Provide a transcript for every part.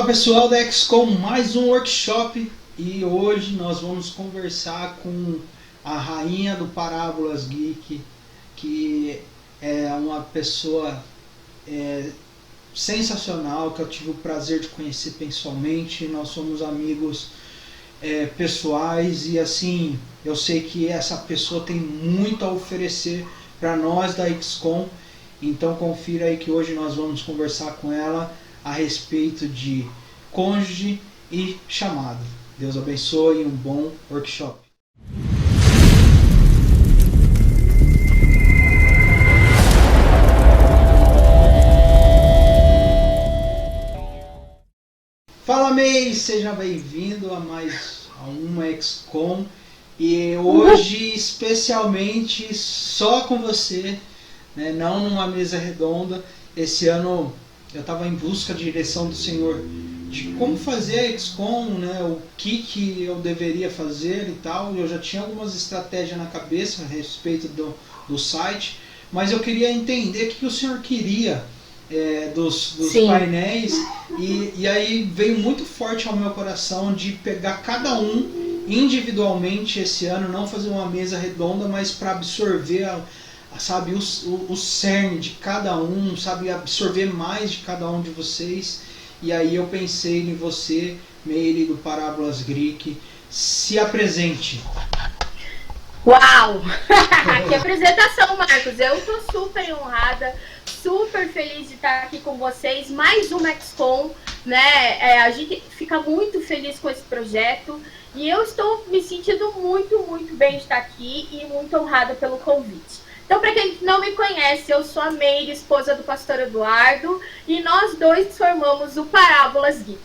Fala pessoal da XCOM, mais um workshop e hoje nós vamos conversar com a rainha do Parábolas Geek, que é uma pessoa sensacional, que eu tive o prazer de conhecer pessoalmente. Nós somos amigos pessoais e assim, eu sei que essa pessoa tem muito a oferecer para nós da XCOM, então confira aí que hoje nós vamos conversar com ela a respeito de cônjuge e chamado. Deus abençoe e um bom workshop. Fala May, seja bem-vindo a mais uma XCOM e hoje especialmente só com você, né? Não numa mesa redonda. Esse ano eu estava em busca de direção do Senhor, de como fazer a XCOM, né? O que eu deveria fazer e tal. Eu já tinha algumas estratégias na cabeça a respeito do site, mas eu queria entender o que o Senhor queria dos painéis, e aí veio muito forte ao meu coração de pegar cada um individualmente esse ano, não fazer uma mesa redonda, mas para absorver sabe, o cerne de cada um, sabe, absorver mais de cada um de vocês. E aí eu pensei em você, Meire do Parábolas Geek. Se apresente. Uau! Que apresentação, Marcos! Eu estou super honrada, super feliz de estar aqui com vocês. Mais uma XCOM, né? A gente fica muito feliz com esse projeto e eu estou me sentindo muito bem de estar aqui e muito honrada pelo convite. Então, para quem não me conhece, eu sou a Meire, esposa do pastor Eduardo, e nós dois formamos o Parábolas Geek.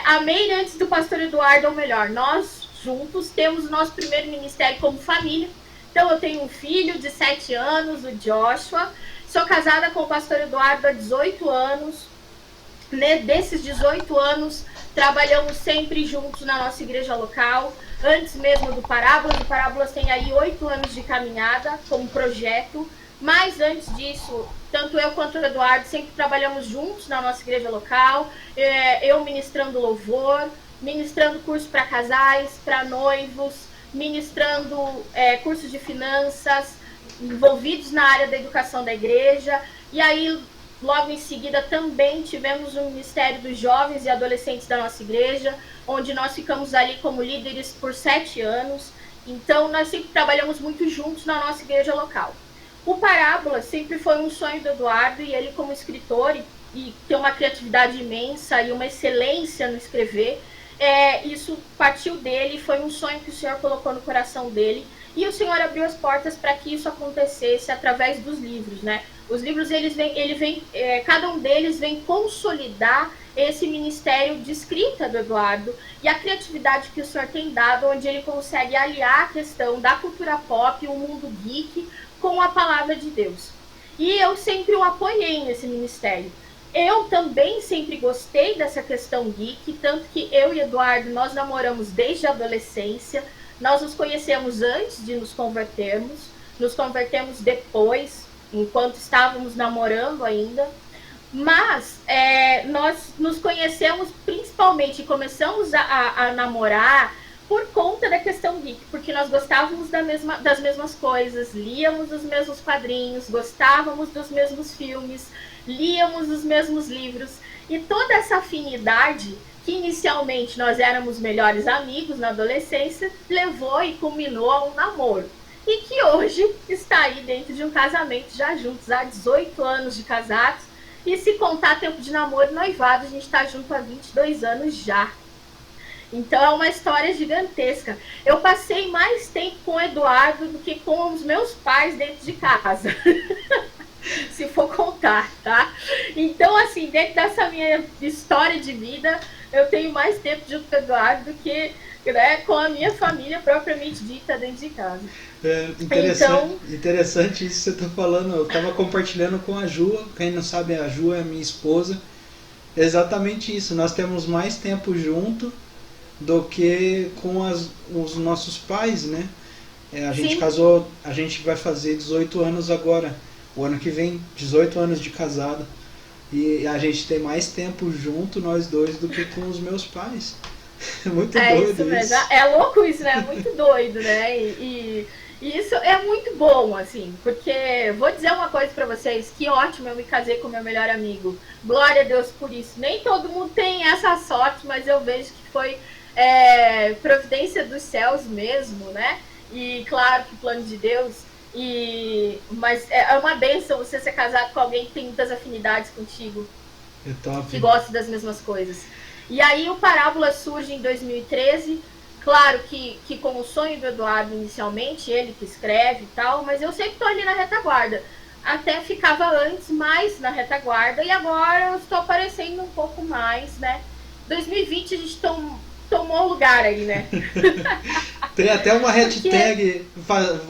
A Meire, antes do pastor Eduardo, ou melhor, nós juntos temos o nosso primeiro ministério como família. Então, eu tenho um filho de 7 anos, o Joshua. Sou casada com o pastor Eduardo há 18 anos. Desses 18 anos, trabalhamos sempre juntos na nossa igreja local. Antes mesmo do Parábolas, o Parábolas tem aí 8 anos de caminhada como projeto. Mas antes disso, tanto eu quanto o Eduardo sempre trabalhamos juntos na nossa igreja local. Eu ministrando louvor, ministrando curso para casais, para noivos, ministrando cursos de finanças, envolvidos na área da educação da igreja. E aí, logo em seguida, também tivemos o Ministério dos Jovens e Adolescentes da nossa igreja, onde nós ficamos ali como líderes por 7 anos. Então, nós sempre trabalhamos muito juntos na nossa igreja local. O Parábola sempre foi um sonho do Eduardo, e ele, como escritor, e tem uma criatividade imensa e uma excelência no escrever, isso partiu dele, foi um sonho que o Senhor colocou no coração dele, e o Senhor abriu as portas para que isso acontecesse através dos livros, né? Os livros, cada um deles vem consolidar esse ministério de escrita do Eduardo e a criatividade que o Senhor tem dado, onde ele consegue aliar a questão da cultura pop, o mundo geek, com a palavra de Deus. E eu sempre o apoiei nesse ministério. Eu também sempre gostei dessa questão geek, tanto que eu e Eduardo, nós namoramos desde a adolescência. Nós nos conhecemos antes de nos convertemos depois, enquanto estávamos namorando ainda. Mas nós nos conhecemos principalmente e começamos a namorar por conta da questão geek, porque nós gostávamos das mesmas coisas, líamos os mesmos quadrinhos, gostávamos dos mesmos filmes, líamos os mesmos livros, e toda essa afinidade, que inicialmente nós éramos melhores amigos na adolescência, levou e culminou a um namoro. E que hoje está aí dentro de um casamento, já juntos há 18 anos de casados. E se contar tempo de namoro e noivado, a gente está junto há 22 anos já. Então é uma história gigantesca. Eu passei mais tempo com o Eduardo do que com os meus pais dentro de casa. Se for contar, tá? Então, assim, dentro dessa minha história de vida, eu tenho mais tempo junto com o Eduardo do que, né, com a minha família propriamente dita dentro de casa. Interessante isso que você está falando. Eu estava compartilhando com a Ju. Quem não sabe, a Ju é minha esposa. Exatamente isso. Nós temos mais tempo junto do que com os nossos pais, né? A gente casou, a gente vai fazer 18 anos agora. O ano que vem, 18 anos de casado. E a gente tem mais tempo junto, nós dois, do que com os meus pais. É muito doido isso mesmo. É louco isso, né? É muito doido, né? E isso é muito bom, assim, porque vou dizer uma coisa pra vocês, que ótimo, eu me casei com meu melhor amigo. Glória a Deus por isso. Nem todo mundo tem essa sorte, mas eu vejo que foi providência dos céus mesmo, né? E claro que plano de Deus. Mas é uma bênção você ser casado com alguém que tem muitas afinidades contigo. É top. Que gosta das mesmas coisas. E aí o Parábola surge em 2013. Claro que com o sonho do Eduardo inicialmente, ele que escreve e tal, mas eu sempre tô ali na retaguarda. Até ficava antes mais na retaguarda e agora eu estou aparecendo um pouco mais, né? 2020 a gente tomou lugar aí, né? Tem até uma hashtag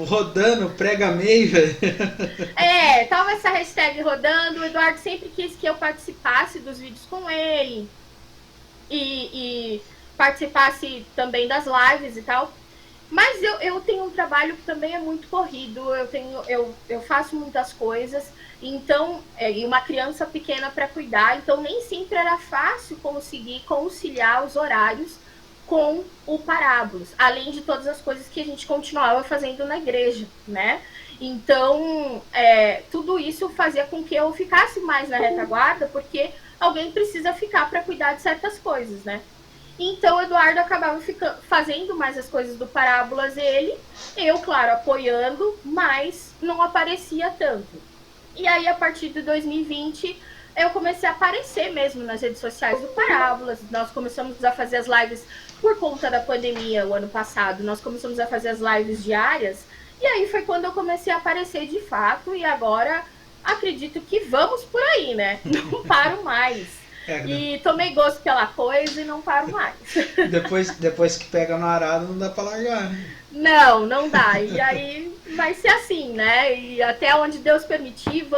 rodando, prega meio, velho. Tava essa hashtag rodando, o Eduardo sempre quis que eu participasse dos vídeos com ele. E participasse também das lives e tal. Mas eu tenho um trabalho que também é muito corrido, eu faço muitas coisas, então, e uma criança pequena para cuidar, então nem sempre era fácil conseguir conciliar os horários com o Parábolas, além de todas as coisas que a gente continuava fazendo na igreja, né? Então, tudo isso fazia com que eu ficasse mais na retaguarda, porque alguém precisa ficar para cuidar de certas coisas, né? Então, o Eduardo acabava fazendo mais as coisas do Parábolas, eu, claro, apoiando, mas não aparecia tanto. E aí, a partir de 2020, eu comecei a aparecer mesmo nas redes sociais do Parábolas. Nós começamos a fazer as lives por conta da pandemia, o ano passado. Nós começamos a fazer as lives diárias, e aí foi quando eu comecei a aparecer de fato, e agora acredito que vamos por aí, né? Não paro mais. E tomei gosto pela coisa e não paro mais. Depois que pega no arado, não dá pra largar, né? Não dá. E aí vai ser assim, né? E até onde Deus permitir,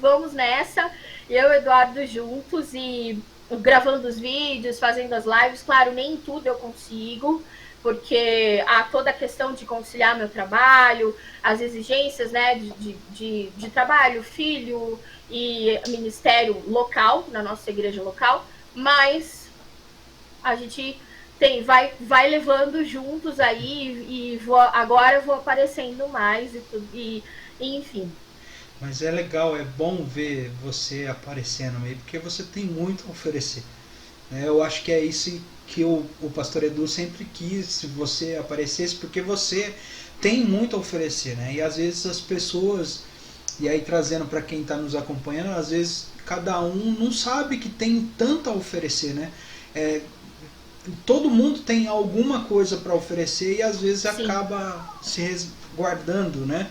vamos nessa. Eu e o Eduardo juntos e gravando os vídeos, fazendo as lives. Claro, nem tudo eu consigo, porque há toda a questão de conciliar meu trabalho, as exigências, né, de trabalho, filho e ministério local, na nossa igreja local, mas a gente vai levando juntos aí e agora eu vou aparecendo mais e enfim. Mas é legal, é bom ver você aparecendo aí, porque você tem muito a oferecer. Eu acho que é isso que o pastor Edu sempre quis, se você aparecesse, porque você tem muito a oferecer, né? E às vezes as pessoas, e aí trazendo para quem está nos acompanhando, às vezes cada um não sabe que tem tanto a oferecer, né? Todo mundo tem alguma coisa para oferecer e às vezes acaba se resguardando, né?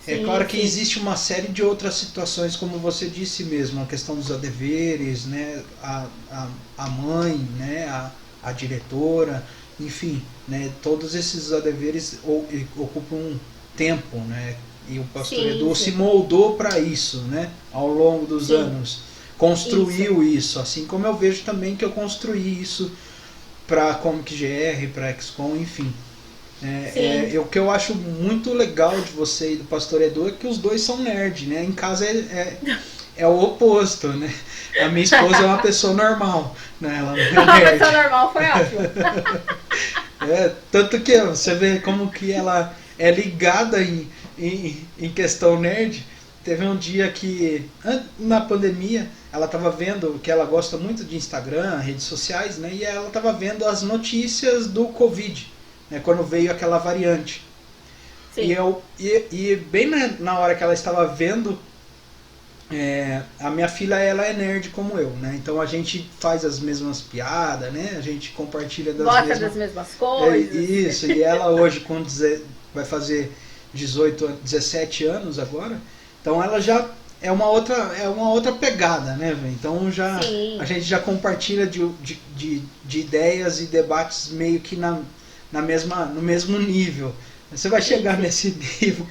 É claro que existe uma série de outras situações, como você disse mesmo, a questão dos deveres, né? A mãe, né? A diretora, enfim, né? Todos esses deveres ocupam um tempo, né? E o pastor Edu se moldou para isso, né? Ao longo dos anos, construiu isso, assim como eu vejo também que eu construí isso para Comic GR, para XCOM, enfim. O que eu acho muito legal de você e do pastor Edu é que os dois são nerd, né? Em casa é o oposto, né? A minha esposa é uma pessoa normal, né? Ela não é nerd. Uma pessoa normal foi ótimo. Tanto que você vê como que ela é ligada em questão nerd. Teve um dia que, na pandemia, ela estava vendo, que ela gosta muito de Instagram, redes sociais, né? E ela estava vendo as notícias do Covid, né, quando veio aquela variante. E bem na hora que ela estava vendo, a minha filha, ela é nerd como eu, né? Então a gente faz as mesmas piadas, né? A gente compartilha das mesmas coisas. Isso, e ela hoje vai fazer 17 anos agora, então ela já é uma outra pegada, né, véio? Então a gente já compartilha de ideias e debates meio que no mesmo nível. Você vai chegar nesse nível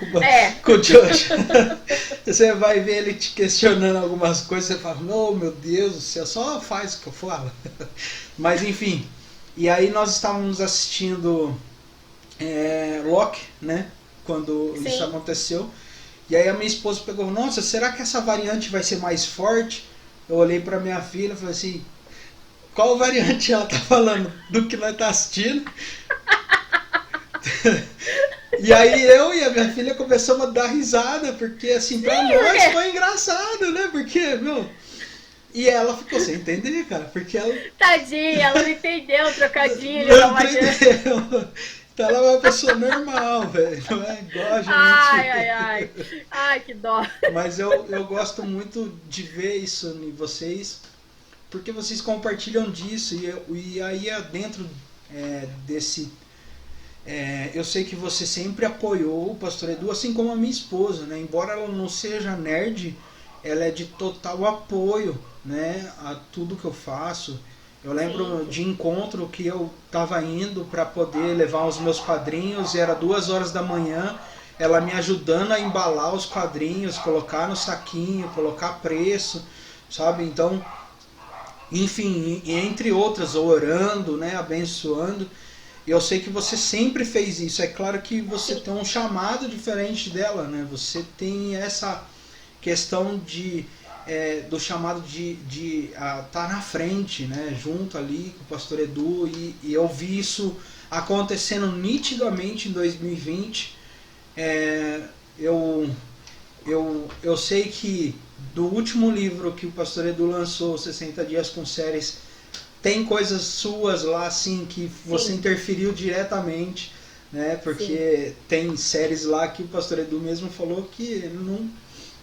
com o Josh. Você vai ver ele te questionando algumas coisas, você fala, oh meu Deus do céu, só faz o que eu falo. Mas enfim, e aí nós estávamos assistindo Loki, né, quando isso aconteceu. E aí a minha esposa pegou, nossa, será que essa variante vai ser mais forte? eu olhei para minha filha e falei assim, qual variante ela tá falando do que nós tá assistindo? E aí eu e a minha filha começamos a dar risada, porque assim, pra nós foi engraçado, né? Porque, meu... E ela ficou sem entender, cara, porque ela... Tadinha, ela não entendeu o trocadilho. Não entendeu. Então ela é uma pessoa normal, velho. Não é igual a gente. Ai, que dó. Mas eu gosto muito de ver isso em vocês, porque vocês compartilham disso. E aí dentro desse... eu sei que você sempre apoiou o Pastor Edu, assim como a minha esposa, né? Embora ela não seja nerd, ela é de total apoio, né, a tudo que eu faço. Eu lembro de encontro que eu estava indo para poder levar os meus quadrinhos, e era 2 horas da manhã, ela me ajudando a embalar os quadrinhos, colocar no saquinho, colocar preço, sabe? Então, enfim, entre outras, orando, né, abençoando. Eu sei que você sempre fez isso. É claro que você tem um chamado diferente dela, né? Você tem essa questão do chamado de estar na frente, né? Junto ali com o Pastor Edu. E eu vi isso acontecendo nitidamente em 2020. Eu sei que do último livro que o Pastor Edu lançou, 60 Dias com Séries, tem coisas suas lá, assim, que você interferiu diretamente, né? Porque tem séries lá que o Pastor Edu mesmo falou que ele não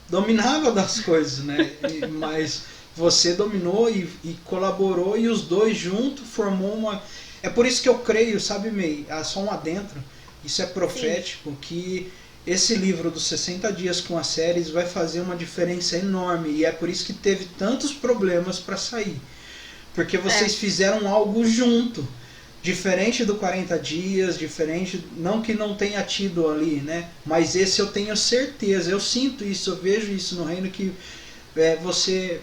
dominava das coisas, né? Mas você dominou e colaborou, e os dois juntos formou uma... É por isso que eu creio, sabe, May? Só um adentro, isso é profético, que esse livro dos 60 Dias com as Séries vai fazer uma diferença enorme, e é por isso que teve tantos problemas para sair. Porque vocês fizeram algo junto, diferente do 40 dias, diferente, não que não tenha tido ali, né? Mas esse eu tenho certeza, eu sinto isso, eu vejo isso no reino, que você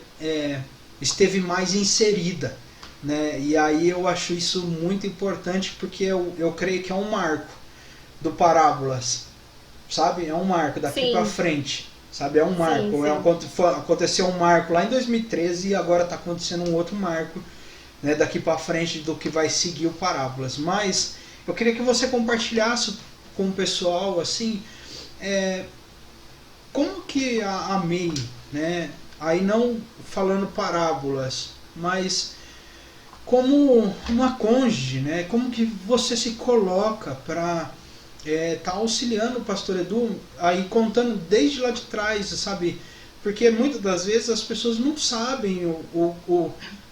esteve mais inserida, né? E aí eu acho isso muito importante, porque eu creio que é um marco do Parábolas, sabe? É um marco daqui para frente. Sabe, é um marco. Aconteceu um marco lá em 2013 e agora está acontecendo um outro marco, né, daqui para frente do que vai seguir o Parábolas. Mas eu queria que você compartilhasse com o pessoal, assim, como que a May, né, aí não falando parábolas, mas como uma cônjuge, né, como que você se coloca para tá auxiliando o Pastor Edu, aí contando desde lá de trás, sabe? Porque muitas das vezes as pessoas não sabem,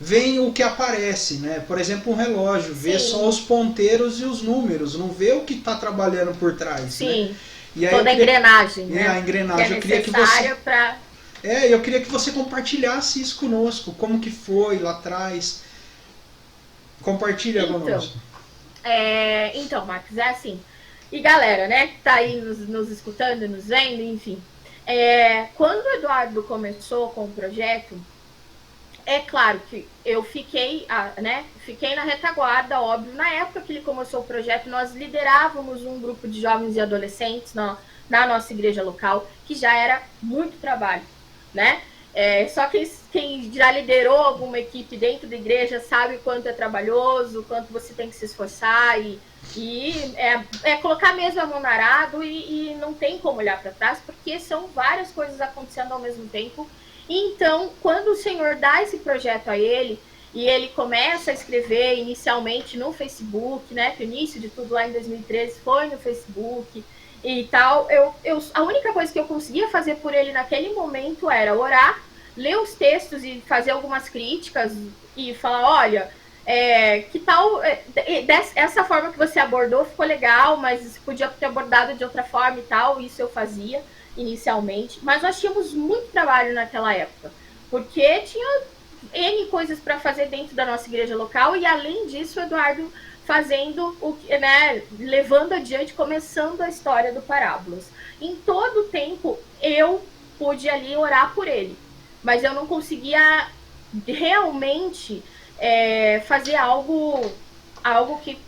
veem o que aparece, né? Por exemplo, um relógio, vê só os ponteiros e os números, não vê o que está trabalhando por trás. Sim, né? E aí toda a engrenagem, né? A engrenagem. Que é necessária para... eu queria que você compartilhasse isso conosco, como que foi lá atrás. Compartilha conosco. Então, Marcos, é assim... E galera, né, que tá aí nos escutando, nos vendo, enfim. Quando o Eduardo começou com o projeto, é claro que eu fiquei na retaguarda, óbvio. Na época que ele começou o projeto, nós liderávamos um grupo de jovens e adolescentes na nossa igreja local, que já era muito trabalho, né? Só que quem já liderou alguma equipe dentro da igreja sabe o quanto é trabalhoso, o quanto você tem que se esforçar e colocar mesmo a mão no arado e não tem como olhar para trás, porque são várias coisas acontecendo ao mesmo tempo. Então, quando o Senhor dá esse projeto a ele, e ele começa a escrever inicialmente no Facebook, né, que o início de tudo lá em 2013 foi no Facebook e tal, a única coisa que eu conseguia fazer por ele naquele momento era orar, ler os textos e fazer algumas críticas e falar, olha... que tal, essa forma que você abordou ficou legal, mas você podia ter abordado de outra forma e tal, isso eu fazia inicialmente, mas nós tínhamos muito trabalho naquela época, porque tinha N coisas para fazer dentro da nossa igreja local, e além disso o Eduardo fazendo, levando adiante, começando a história do Parábolas. Em todo o tempo eu pude ali orar por ele, mas eu não conseguia realmente... fazer algo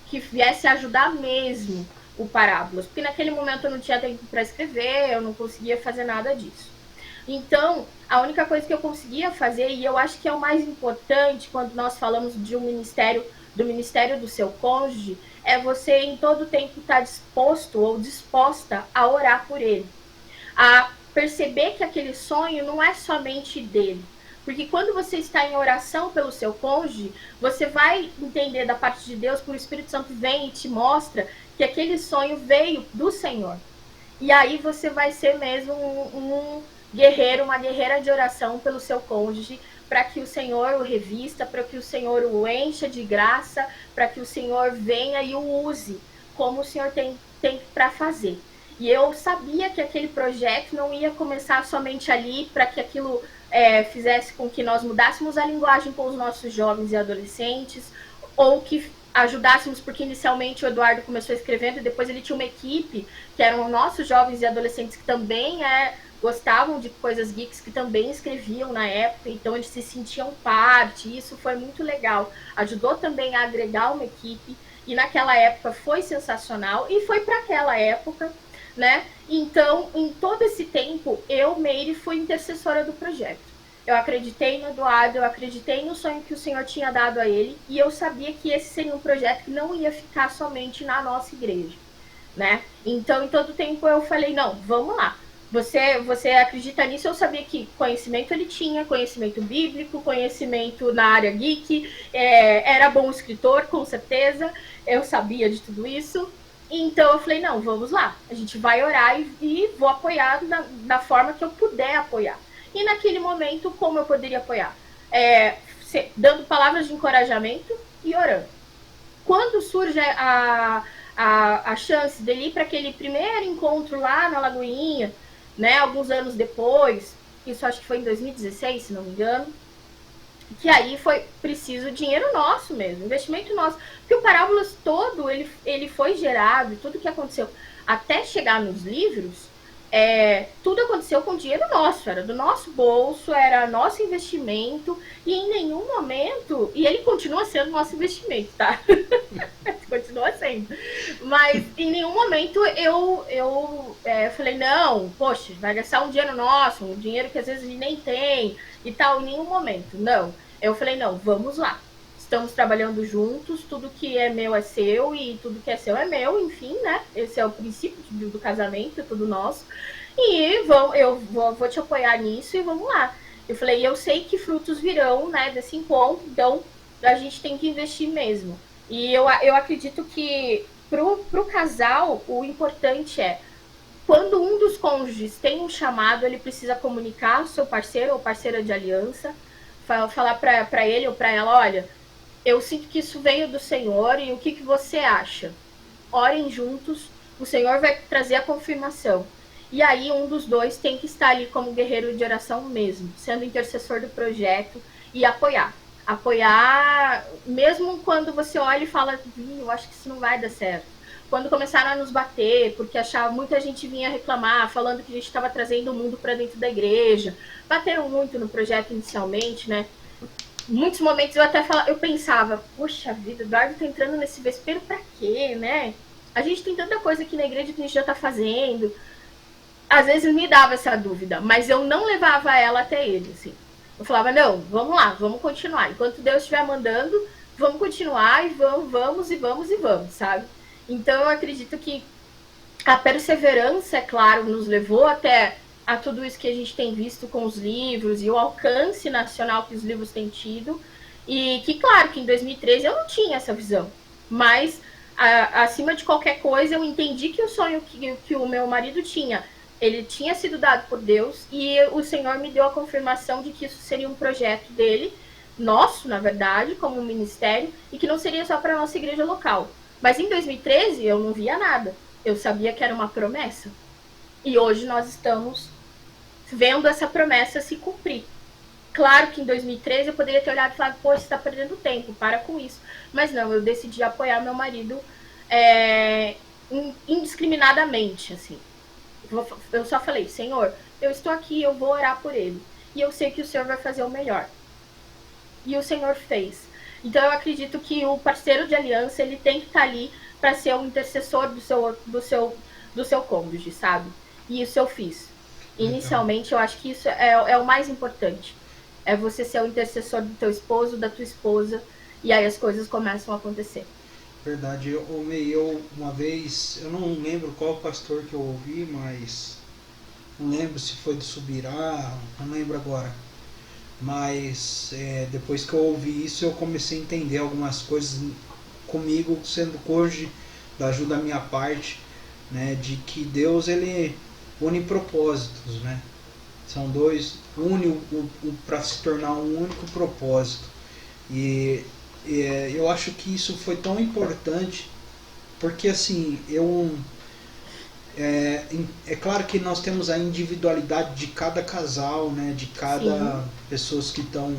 que viesse ajudar mesmo o Parábolas, porque naquele momento eu não tinha tempo para escrever, eu não conseguia fazer nada disso. Então, a única coisa que eu conseguia fazer, e eu acho que é o mais importante quando nós falamos de um ministério, do ministério do seu cônjuge, é você em todo tempo estar disposto ou disposta a orar por ele, a perceber que aquele sonho não é somente dele. Porque quando você está em oração pelo seu cônjuge, você vai entender da parte de Deus, que o Espírito Santo vem e te mostra que aquele sonho veio do Senhor. E aí você vai ser mesmo um guerreiro, uma guerreira de oração pelo seu cônjuge, para que o Senhor o revista, para que o Senhor o encha de graça, para que o Senhor venha e o use como o Senhor tem para fazer. E eu sabia que aquele projeto não ia começar somente ali para que aquilo fizesse com que nós mudássemos a linguagem com os nossos jovens e adolescentes, ou que ajudássemos, porque inicialmente o Eduardo começou escrevendo e depois ele tinha uma equipe, que eram nossos jovens e adolescentes que também gostavam de coisas geeks, que também escreviam na época, então eles se sentiam parte, e isso foi muito legal. Ajudou também a agregar uma equipe, e naquela época foi sensacional, e foi para aquela época, né? Então, em todo esse tempo, eu, Meire, fui intercessora do projeto. Eu acreditei no Eduardo, eu acreditei no sonho que o Senhor tinha dado a ele, e eu sabia que esse seria um projeto que não ia ficar somente na nossa igreja, né? Então, em todo tempo eu falei, não, vamos lá. Você acredita nisso? Eu sabia que conhecimento ele tinha, conhecimento bíblico, conhecimento na área geek, era bom escritor, com certeza, eu sabia de tudo isso. Então eu falei, não, vamos lá, a gente vai orar e vou apoiar da forma que eu puder apoiar. E naquele momento, como eu poderia apoiar? Dando palavras de encorajamento e orando. Quando surge a chance dele ir para aquele primeiro encontro lá na Lagoinha, né, alguns anos depois, isso acho que foi em 2016, se não me engano, que aí foi preciso dinheiro nosso mesmo, investimento nosso. Porque o Parábolas todo, ele foi gerado, tudo que aconteceu até chegar nos livros, tudo aconteceu com dinheiro nosso, era do nosso bolso, era nosso investimento, e em nenhum momento, e ele continua sendo nosso investimento, tá? Continua sendo. Mas em nenhum momento eu falei, não, poxa, vai gastar um dinheiro nosso, um dinheiro que às vezes ele nem tem e tal, em nenhum momento. Não. Eu falei, não, vamos lá. Estamos trabalhando juntos, tudo que é meu é seu e tudo que é seu é meu, enfim, né? Esse é o princípio do casamento, é tudo nosso. E eu vou te apoiar nisso e vamos lá. Eu falei, eu sei que frutos virão, né, desse encontro, então a gente tem que investir mesmo. E eu acredito que pro casal, o importante quando um dos cônjuges tem um chamado, ele precisa comunicar ao seu parceiro ou parceira de aliança, falar para ele ou para ela, olha, eu sinto que isso veio do Senhor e o que você acha? Orem juntos, o Senhor vai trazer a confirmação. E aí um dos dois tem que estar ali como guerreiro de oração mesmo, sendo intercessor do projeto e apoiar. Apoiar, mesmo quando você olha e fala, eu acho que isso não vai dar certo. Quando começaram a nos bater, porque achava, muita gente vinha reclamar, falando que a gente estava trazendo o mundo para dentro da igreja. Bateram muito no projeto inicialmente, né? Muitos momentos eu pensava, poxa vida, o Eduardo tá entrando nesse vespeiro pra quê, né? A gente tem tanta coisa aqui na igreja que a gente já tá fazendo. Às vezes me dava essa dúvida, mas eu não levava ela até ele, assim. Eu falava, não, vamos lá, vamos continuar. Enquanto Deus estiver mandando, vamos continuar e vamos, sabe? Então eu acredito que a perseverança, é claro, nos levou até a tudo isso que a gente tem visto com os livros e o alcance nacional que os livros têm tido. E que, claro, que em 2013 eu não tinha essa visão. Mas, acima de qualquer coisa, eu entendi que o sonho que o meu marido tinha, ele tinha sido dado por Deus, e o Senhor me deu a confirmação de que isso seria um projeto dele, nosso, na verdade, como um ministério, e que não seria só para a nossa igreja local. Mas em 2013 eu não via nada. Eu sabia que era uma promessa. E hoje nós estamos vendo essa promessa se cumprir. Claro que em 2013 eu poderia ter olhado e falado, poxa, você está perdendo tempo, para com isso. Mas não, eu decidi apoiar meu marido indiscriminadamente, assim. Eu só falei, Senhor, eu estou aqui, eu vou orar por ele. E eu sei que o Senhor vai fazer o melhor. E o Senhor fez. Então eu acredito que o parceiro de aliança, ele tem que estar ali para ser o intercessor do seu cônjuge, sabe? E isso eu fiz. Inicialmente, eu acho que isso é o mais importante. É você ser o intercessor do teu esposo, da tua esposa, e aí as coisas começam a acontecer. Verdade, eu uma vez, eu não lembro qual pastor que eu ouvi, mas não lembro se foi do Subirá, não lembro agora. Mas depois que eu ouvi isso, eu comecei a entender algumas coisas comigo, sendo cônjuge, da ajuda da minha parte, né, de que Deus ele une propósitos, né? São dois, une para se tornar um único propósito. E eu acho que isso foi tão importante, porque assim, é claro que nós temos a individualidade de cada casal, né, de cada pessoas que estão,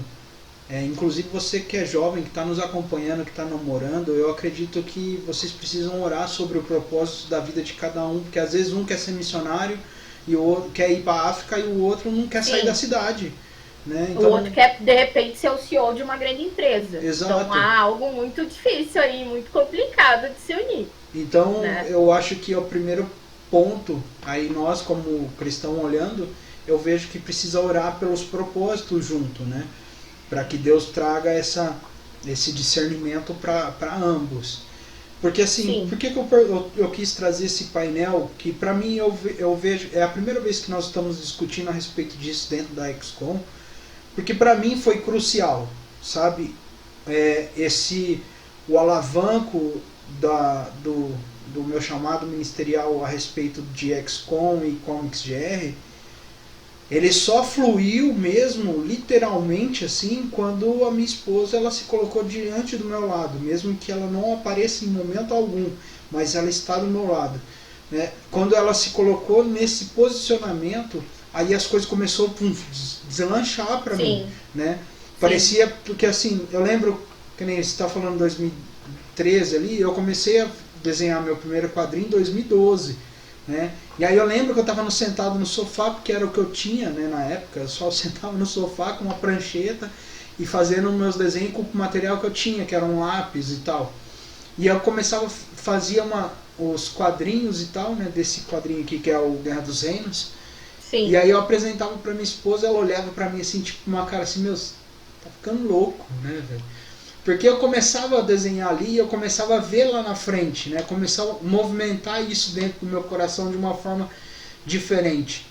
inclusive você que é jovem, que está nos acompanhando, que está namorando, eu acredito que vocês precisam orar sobre o propósito da vida de cada um, porque às vezes um quer ser missionário e o outro quer ir para a África e o outro não quer sair da cidade. Né? Então, o outro quer, de repente, ser o CEO de uma grande empresa. Exato. Então há algo muito difícil aí, muito complicado de se unir. Então, né? Eu acho que é o primeiro ponto, aí nós como cristão olhando, eu vejo que precisa orar pelos propósitos junto, né? Para que Deus traga esse discernimento para ambos. Porque assim, por que eu quis trazer esse painel, que para mim eu vejo, é a primeira vez que nós estamos discutindo a respeito disso dentro da XCOM, porque para mim foi crucial, sabe? O alavanco do meu chamado ministerial a respeito de XCOM e Comics GR, ele só fluiu mesmo, literalmente assim, quando a minha esposa ela se colocou diante do meu lado, mesmo que ela não apareça em momento algum, mas ela está do meu lado. Né? Quando ela se colocou nesse posicionamento, aí as coisas começaram a deslanchar para mim, né? Parecia, porque assim, eu lembro, que nem você está falando 2013 ali, eu comecei a desenhar meu primeiro quadrinho em 2012, né? E aí eu lembro que eu estava sentado no sofá, porque era o que eu tinha, né, na época, eu só sentava no sofá com uma prancheta e fazendo meus desenhos com o material que eu tinha, que era um lápis e tal. E eu começava, fazia os quadrinhos e tal, né, desse quadrinho aqui que é o Guerra dos Reinos. Sim. E aí eu apresentava pra minha esposa, ela olhava pra mim assim, tipo, uma cara assim, meu, tá ficando louco, né, velho? Porque eu começava a desenhar ali, eu começava a ver lá na frente, né? Começava a movimentar isso dentro do meu coração de uma forma diferente.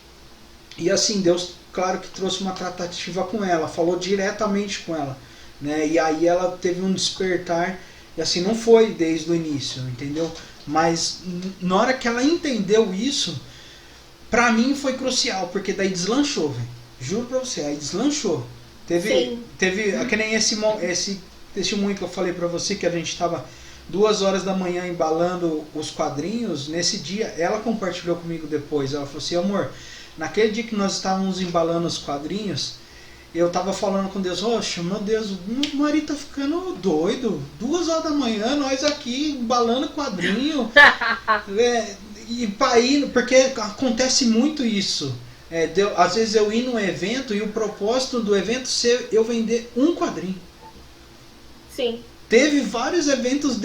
E assim, Deus, claro que trouxe uma tratativa com ela, falou diretamente com ela, né? E aí ela teve um despertar, e assim, não foi desde o início, entendeu? Mas na hora que ela entendeu isso, pra mim foi crucial, porque daí deslanchou, velho. Juro pra você, aí deslanchou. Teve que nem esse testemunho que eu falei pra você, que a gente tava 2 horas da manhã embalando os quadrinhos. Nesse dia, ela compartilhou comigo depois. Ela falou assim, amor, naquele dia que nós estávamos embalando os quadrinhos, eu tava falando com Deus, oxe, meu Deus, meu marido tá ficando doido. 2 horas da manhã, nós aqui embalando quadrinho. E pra ir, porque acontece muito isso. Às vezes eu ir num evento e o propósito do evento ser eu vender um quadrinho. Sim. Teve vários eventos,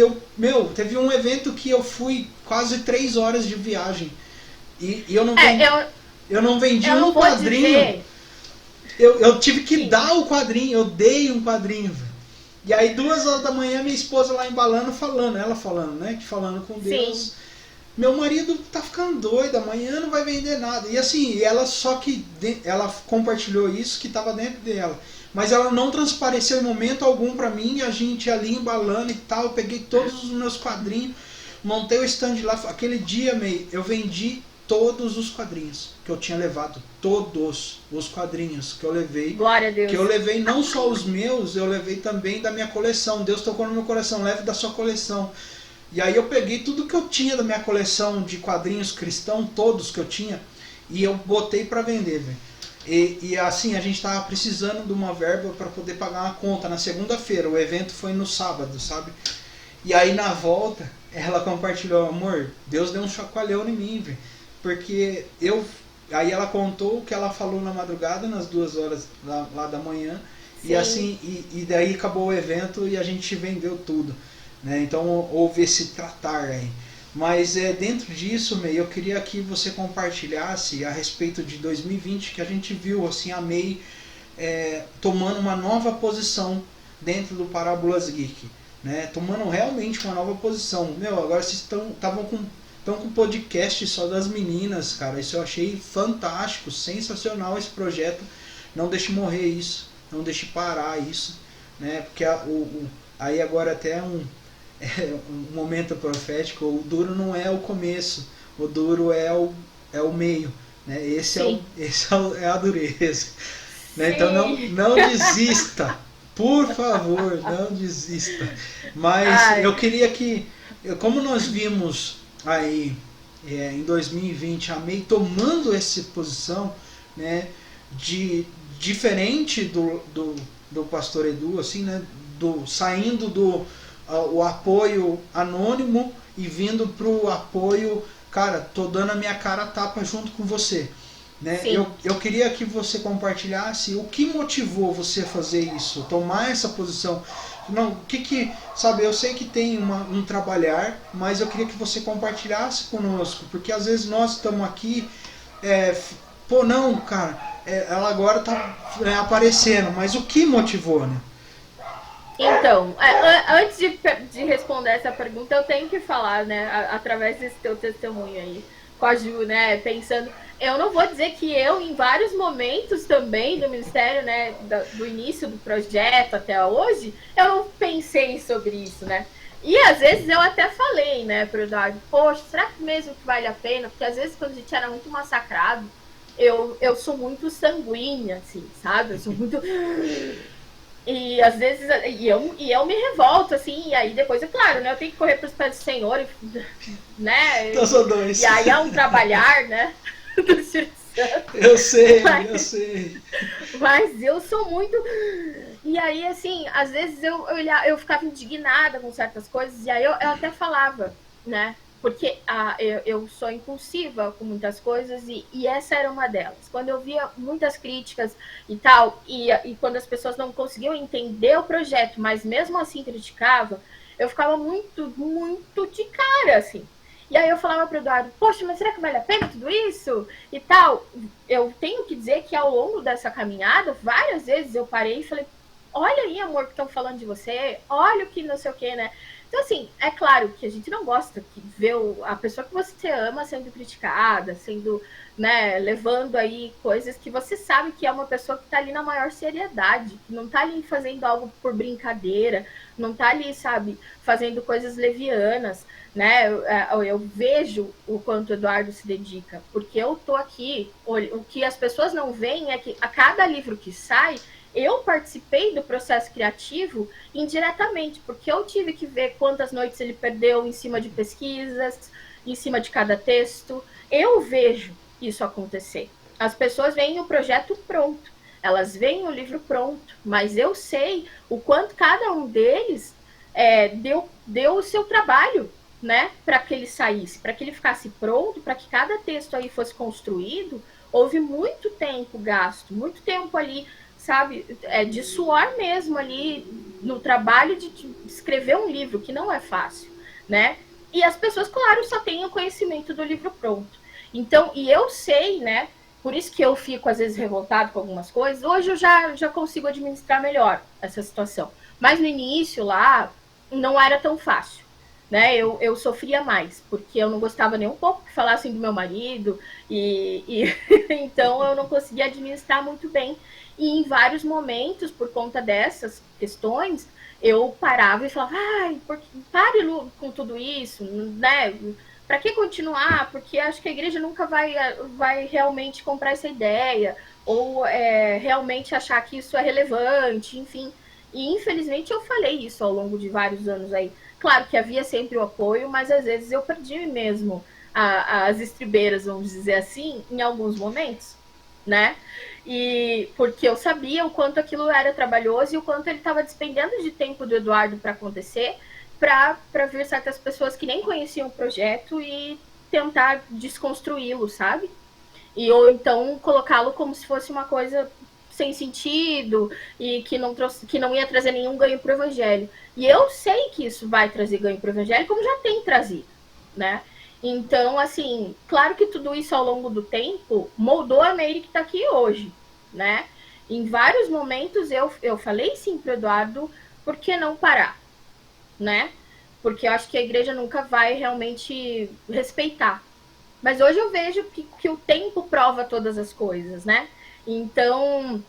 teve um evento que eu fui quase 3 horas de viagem. E eu não vendi, eu não vendi um quadrinho. Eu tive que dar o quadrinho, eu dei um quadrinho. E aí 2 horas da manhã minha esposa lá embalando, ela falando, né? Falando com Deus. Sim. Meu marido tá ficando doido, amanhã não vai vender nada. E assim, ela compartilhou isso que estava dentro dela. Mas ela não transpareceu em momento algum pra mim, a gente ali embalando e tal. Eu peguei todos os meus quadrinhos, montei o stand lá. Aquele dia, eu vendi todos os quadrinhos que eu tinha levado. Todos os quadrinhos que eu levei. Glória a Deus. Que eu levei não só os meus, eu levei também da minha coleção. Deus tocou no meu coração, leve da sua coleção. E aí eu peguei tudo que eu tinha da minha coleção de quadrinhos cristãos, todos que eu tinha, e eu botei pra vender, velho. E assim, a gente tava precisando de uma verba para poder pagar uma conta na segunda-feira. O evento foi no sábado, sabe? E aí na volta, ela compartilhou, amor, Deus deu um chacoalhão em mim, velho. Porque aí ela contou o que ela falou na madrugada, nas 2 horas lá da manhã. Sim. E assim, e daí acabou o evento e a gente vendeu tudo. Né? Então houve esse tratar aí. Mas dentro disso, May, eu queria que você compartilhasse a respeito de 2020, que a gente viu assim, a May tomando uma nova posição dentro do Parábolas Geek, né? Tomando realmente uma nova posição. Meu, agora vocês estão com podcast só das meninas, cara. Isso eu achei fantástico, sensacional esse projeto. Não deixe morrer isso, não deixe parar isso, né? Porque aí agora até um momento profético, o duro não é o começo, o duro é o meio, né? Esse é a dureza, né? Então não desista, por favor, não desista. Mas eu queria que, como nós vimos aí em 2020 a May tomando essa posição, né, diferente do pastor Edu, assim, né, saindo o apoio anônimo e vindo pro apoio, cara, tô dando a minha cara a tapa junto com você, né? Eu queria que você compartilhasse o que motivou você a fazer isso, tomar essa posição. Não, sabe, eu sei que tem um trabalhar, mas eu queria que você compartilhasse conosco, porque às vezes nós estamos aqui, pô, não, cara, ela agora tá aparecendo, mas o que motivou, né? Então, antes de responder essa pergunta, eu tenho que falar, né, através desse teu testemunho aí, com a Ju, né, pensando, eu não vou dizer que eu, em vários momentos também do Ministério, né, do início do projeto até hoje, eu não pensei sobre isso, né, e às vezes eu até falei, né, pro Eduardo, poxa, será que mesmo que vale a pena? Porque às vezes quando a gente era muito massacrado, eu sou muito sanguínea, assim, sabe, eu sou muito... E às vezes eu me revolto, assim, e aí depois, é claro, né? Eu tenho que correr para os pés do Senhor, né? Eu sou dois. E aí é um trabalhar, né? Do Espírito Santo. Eu sei. Mas eu sou muito. E aí, assim, às vezes eu ficava indignada com certas coisas, e aí eu até falava, né? Porque eu sou impulsiva com muitas coisas e essa era uma delas. Quando eu via muitas críticas e tal, e quando as pessoas não conseguiam entender o projeto, mas mesmo assim criticavam, eu ficava muito, muito de cara, assim. E aí eu falava para o Eduardo, poxa, mas será que vale a pena tudo isso? E tal. Eu tenho que dizer que ao longo dessa caminhada, várias vezes eu parei e falei, olha aí, amor, que estão falando de você, olha o que não sei o que, né? Então, assim, é claro que a gente não gosta de ver a pessoa que você ama sendo criticada, sendo, né, levando aí coisas que você sabe que é uma pessoa que está ali na maior seriedade, que não está ali fazendo algo por brincadeira, não está ali, sabe, fazendo coisas levianas, né? Eu vejo o quanto o Eduardo se dedica, porque eu tô aqui, o que as pessoas não veem é que a cada livro que sai, eu participei do processo criativo indiretamente, porque eu tive que ver quantas noites ele perdeu em cima de pesquisas, em cima de cada texto. Eu vejo isso acontecer. As pessoas veem o projeto pronto, elas veem o livro pronto, mas eu sei o quanto cada um deles deu o seu trabalho, né, para que ele saísse, para que ele ficasse pronto, para que cada texto aí fosse construído. Houve muito tempo gasto, muito tempo ali, sabe, de suor mesmo ali no trabalho de escrever um livro, que não é fácil, né? E as pessoas, claro, só têm o conhecimento do livro pronto. Então, e eu sei, né, por isso que eu fico às vezes revoltado com algumas coisas, hoje eu já consigo administrar melhor essa situação. Mas no início lá, não era tão fácil, né? Eu sofria mais, porque eu não gostava nem um pouco que falassem do meu marido, e então eu não conseguia administrar muito bem. E em vários momentos, por conta dessas questões, eu parava e falava, ai, pare com tudo isso, né? Para que continuar? Porque acho que a igreja nunca vai realmente comprar essa ideia, ou realmente achar que isso é relevante, enfim. E infelizmente eu falei isso ao longo de vários anos aí. Claro que havia sempre o apoio, mas às vezes eu perdi mesmo as estribeiras, vamos dizer assim, em alguns momentos, né? E porque eu sabia o quanto aquilo era trabalhoso e o quanto ele estava despendendo de tempo do Eduardo para acontecer, para ver certas pessoas que nem conheciam o projeto e tentar desconstruí-lo, sabe? Ou então colocá-lo como se fosse uma coisa sem sentido e que não ia trazer nenhum ganho para o evangelho. E eu sei que isso vai trazer ganho para o evangelho, como já tem trazido, né? Então, assim, claro que tudo isso ao longo do tempo moldou a Meire que está aqui hoje, né? Em vários momentos eu falei sim para o Eduardo, por que não parar, né? Porque eu acho que a igreja nunca vai realmente respeitar. Mas hoje eu vejo que o tempo prova todas as coisas, né? Então,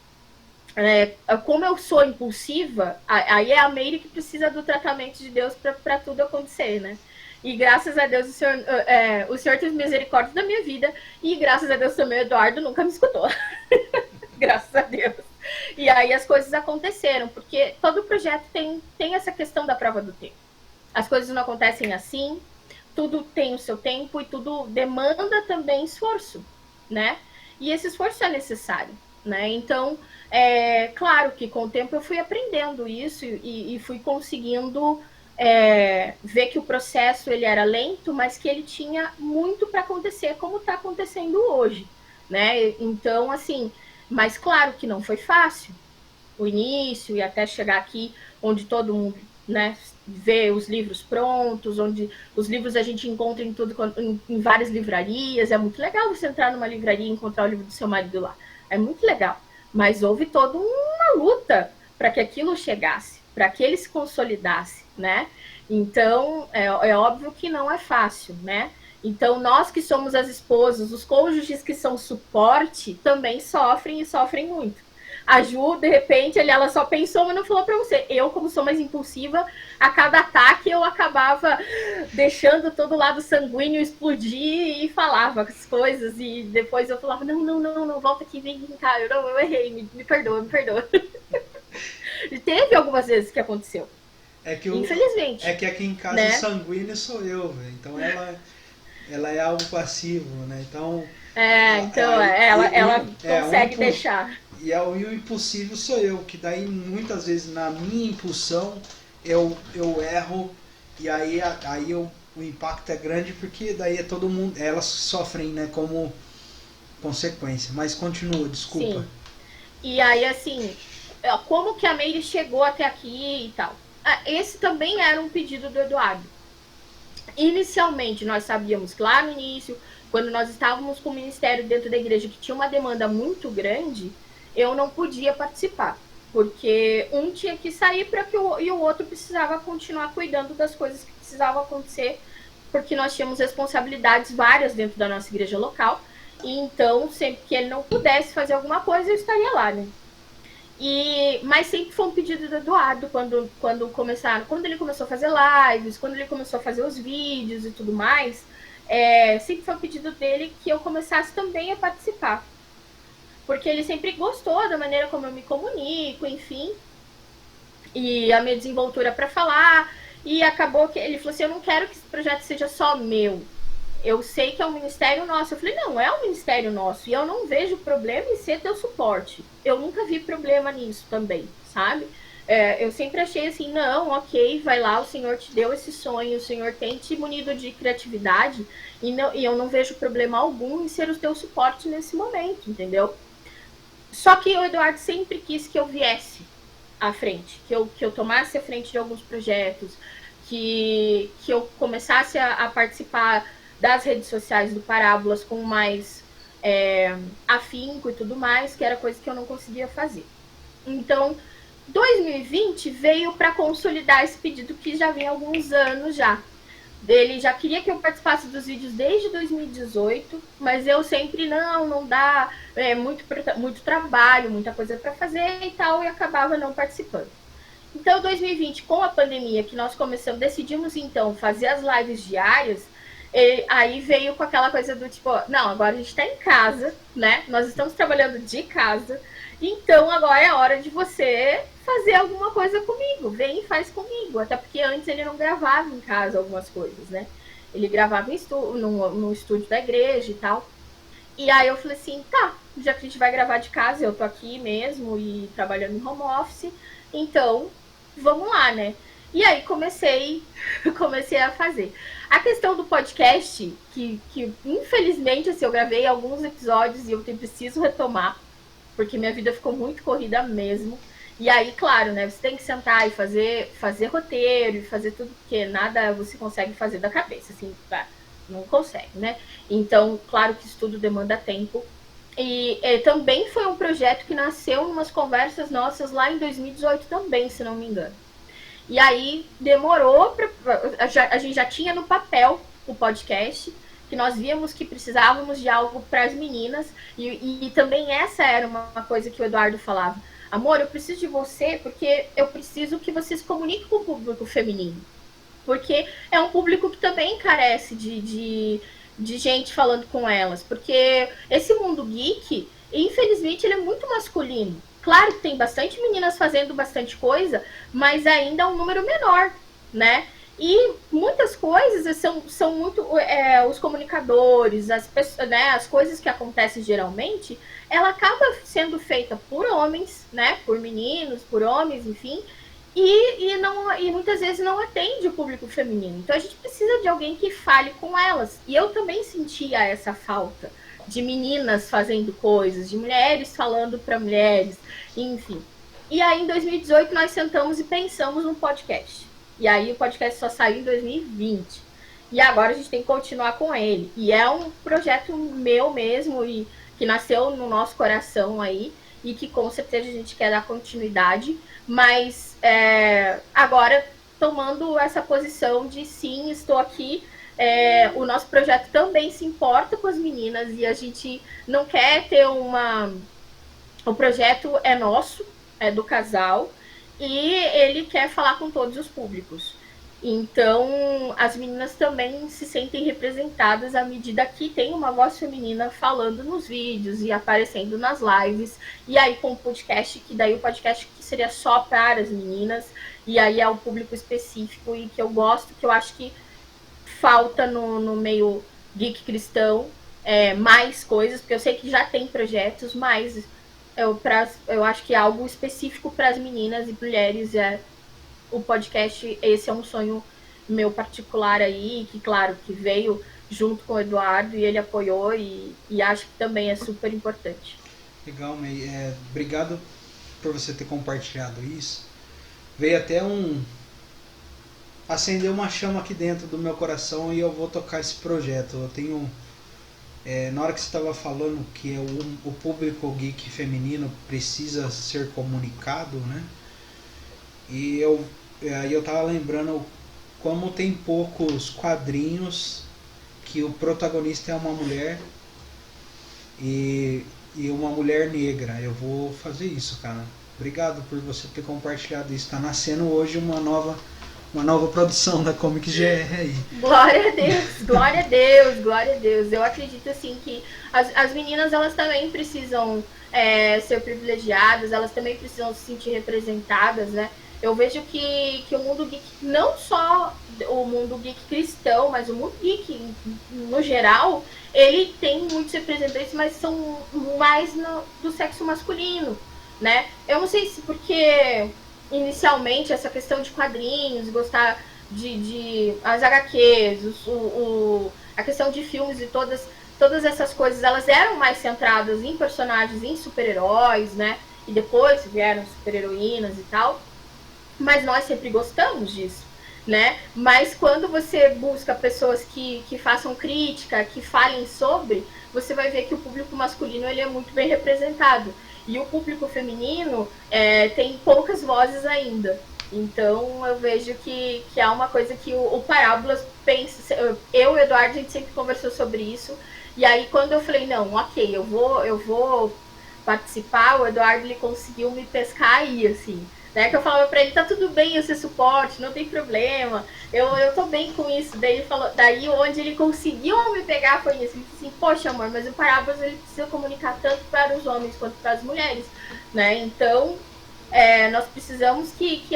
como eu sou impulsiva, aí é a Meire que precisa do tratamento de Deus para tudo acontecer, né? E graças a Deus o Senhor teve misericórdia da minha vida, e graças a Deus também o Eduardo nunca me escutou. Graças a Deus. E aí as coisas aconteceram, porque todo projeto tem essa questão da prova do tempo. As coisas não acontecem assim, tudo tem o seu tempo e tudo demanda também esforço, né? E esse esforço é necessário, né? Então, claro que com o tempo eu fui aprendendo isso e fui conseguindo ver que o processo ele era lento, mas que ele tinha muito para acontecer, como está acontecendo hoje, né? Então, assim, mas claro que não foi fácil o início e até chegar aqui onde todo mundo, né, vê os livros prontos, onde os livros a gente encontra em várias livrarias. É muito legal você entrar numa livraria e encontrar o livro do seu marido lá. É muito legal. Mas houve toda uma luta para que aquilo chegasse, para que ele se consolidasse, né? Então, é óbvio que não é fácil, né? Então, nós que somos as esposas, os cônjuges que são suporte, também sofrem e sofrem muito. A Ju, de repente, ela só pensou, mas não falou pra você. Eu, como sou mais impulsiva, a cada ataque eu acabava deixando todo o lado sanguíneo explodir e falava as coisas. E depois eu falava, não, volta aqui, vem cá. Eu errei, me perdoa. E teve algumas vezes que aconteceu. Infelizmente. É que aqui em casa o sanguíneo sou eu, velho. Então ela é algo passivo, né? Então... ela consegue deixar. E o impossível sou eu, que daí muitas vezes na minha impulsão eu erro, e aí o impacto é grande, porque daí é todo mundo, elas sofrem, né, como consequência. Mas continua, desculpa. Sim. E aí, assim, como que a Meire chegou até aqui e tal. Esse também era um pedido do Eduardo. Inicialmente, nós sabíamos que lá no início, quando nós estávamos com o ministério dentro da igreja, que tinha uma demanda muito grande, eu não podia participar, porque um tinha que sair e o outro precisava continuar cuidando das coisas que precisavam acontecer, porque nós tínhamos responsabilidades várias dentro da nossa igreja local, e então, sempre que ele não pudesse fazer alguma coisa, eu estaria lá, né? Mas sempre foi um pedido do Eduardo, quando ele começou a fazer lives, quando ele começou a fazer os vídeos e tudo mais, sempre foi um pedido dele que eu começasse também a participar. Porque ele sempre gostou da maneira como eu me comunico, enfim, e a minha desenvoltura para falar, e acabou que ele falou assim, eu não quero que esse projeto seja só meu, eu sei que é um ministério nosso. Eu falei, não, é um ministério nosso, e eu não vejo problema em ser teu suporte, eu nunca vi problema nisso também, sabe? Eu sempre achei assim, não, ok, vai lá, o Senhor te deu esse sonho, o Senhor tem te munido de criatividade, e eu não vejo problema algum em ser o teu suporte nesse momento, entendeu? Só que o Eduardo sempre quis que eu viesse à frente, que eu tomasse a frente de alguns projetos, que eu começasse a participar das redes sociais do Parábolas com mais afinco e tudo mais, que era coisa que eu não conseguia fazer. Então, 2020 veio para consolidar esse pedido que já vem há alguns anos já. Ele já queria que eu participasse dos vídeos desde 2018, mas eu sempre, não dá, muito trabalho, muita coisa para fazer e tal, e acabava não participando. Então, 2020, com a pandemia, que nós decidimos então fazer as lives diárias, aí veio com aquela coisa do tipo, não, agora a gente está em casa, né? Nós estamos trabalhando de casa, então agora é hora de você fazer alguma coisa comigo, vem e faz comigo. Até porque antes ele não gravava em casa algumas coisas, né? Ele gravava no estúdio da igreja e tal. E aí eu falei assim, tá, já que a gente vai gravar de casa, eu tô aqui mesmo e trabalhando em home office, então vamos lá, né? E aí comecei a fazer. A questão do podcast, que infelizmente assim, eu gravei alguns episódios e eu preciso retomar, porque minha vida ficou muito corrida mesmo. E aí, claro, né, você tem que sentar e fazer roteiro e fazer tudo, porque nada você consegue fazer da cabeça, assim, não consegue, né? Então, claro que isso tudo demanda tempo. E também foi um projeto que nasceu em umas conversas nossas lá em 2018 também, se não me engano. E aí demorou, a gente já tinha no papel o podcast, que nós víamos que precisávamos de algo para as meninas, e também essa era uma coisa que o Eduardo falava. Amor, eu preciso de você porque eu preciso que você se comunique com o público feminino. Porque é um público que também carece de gente falando com elas. Porque esse mundo geek, infelizmente, ele é muito masculino. Claro que tem bastante meninas fazendo bastante coisa, mas ainda é um número menor, né? E muitas coisas são muito... os comunicadores, né, as coisas que acontecem geralmente, ela acaba sendo feita por homens, né? Por meninos, por homens, enfim... E muitas vezes não atende o público feminino. Então a gente precisa de alguém que fale com elas. E eu também sentia essa falta de meninas fazendo coisas, de mulheres falando para mulheres, enfim. E aí em 2018 nós sentamos e pensamos num podcast. E aí o podcast só saiu em 2020. E agora a gente tem que continuar com ele. E é um projeto meu mesmo e que nasceu no nosso coração aí e que com certeza a gente quer dar continuidade, mas agora tomando essa posição de sim, estou aqui, o nosso projeto também se importa com as meninas e a gente não quer ter o projeto é nosso, é do casal, e ele quer falar com todos os públicos. Então, as meninas também se sentem representadas à medida que tem uma voz feminina falando nos vídeos e aparecendo nas lives. E aí com o podcast, que daí o podcast que seria só para as meninas, e aí é um público específico e que eu gosto, que eu acho que falta no meio geek cristão mais coisas, porque eu sei que já tem projetos, mas eu acho que é algo específico para as meninas e mulheres o podcast, esse é um sonho meu particular aí, que claro, que veio junto com o Eduardo e ele apoiou e acho que também é super importante. Legal, May. Obrigado por você ter compartilhado isso. Veio até acender uma chama aqui dentro do meu coração e eu vou tocar esse projeto. Eu tenho... na hora que você estava falando que o público geek feminino precisa ser comunicado, né? E aí eu tava lembrando como tem poucos quadrinhos que o protagonista é uma mulher e uma mulher negra. Eu vou fazer isso, cara. Obrigado por você ter compartilhado isso. Tá nascendo hoje uma nova produção da Comic GR aí. Glória a Deus, glória a Deus, glória a Deus. Eu acredito assim que as meninas elas também precisam ser privilegiadas, elas também precisam se sentir representadas, né? Eu vejo que o mundo geek, não só o mundo geek cristão, mas o mundo geek no geral, ele tem muitos representantes, mas são mais do sexo masculino, né? Eu não sei se porque inicialmente essa questão de quadrinhos, gostar de as HQs, a questão de filmes e todas essas coisas, elas eram mais centradas em personagens, em super-heróis, né? E depois vieram super-heroínas e tal. Mas nós sempre gostamos disso, né? Mas quando você busca pessoas que façam crítica, que falem sobre, você vai ver que o público masculino ele é muito bem representado. E o público feminino tem poucas vozes ainda. Então eu vejo que é uma coisa que o Parábolas pensa. Eu e o Eduardo, a gente sempre conversou sobre isso. E aí quando eu falei, não, ok, eu vou participar, o Eduardo ele conseguiu me pescar aí, assim. Né, que eu falava pra ele, tá tudo bem eu ser suporte, não tem problema, eu tô bem com isso. Daí ele falou, daí onde ele conseguiu me pegar foi isso. Ele disse assim, poxa amor, mas o Parábolas ele precisa comunicar tanto para os homens quanto para as mulheres, né? Então nós precisamos que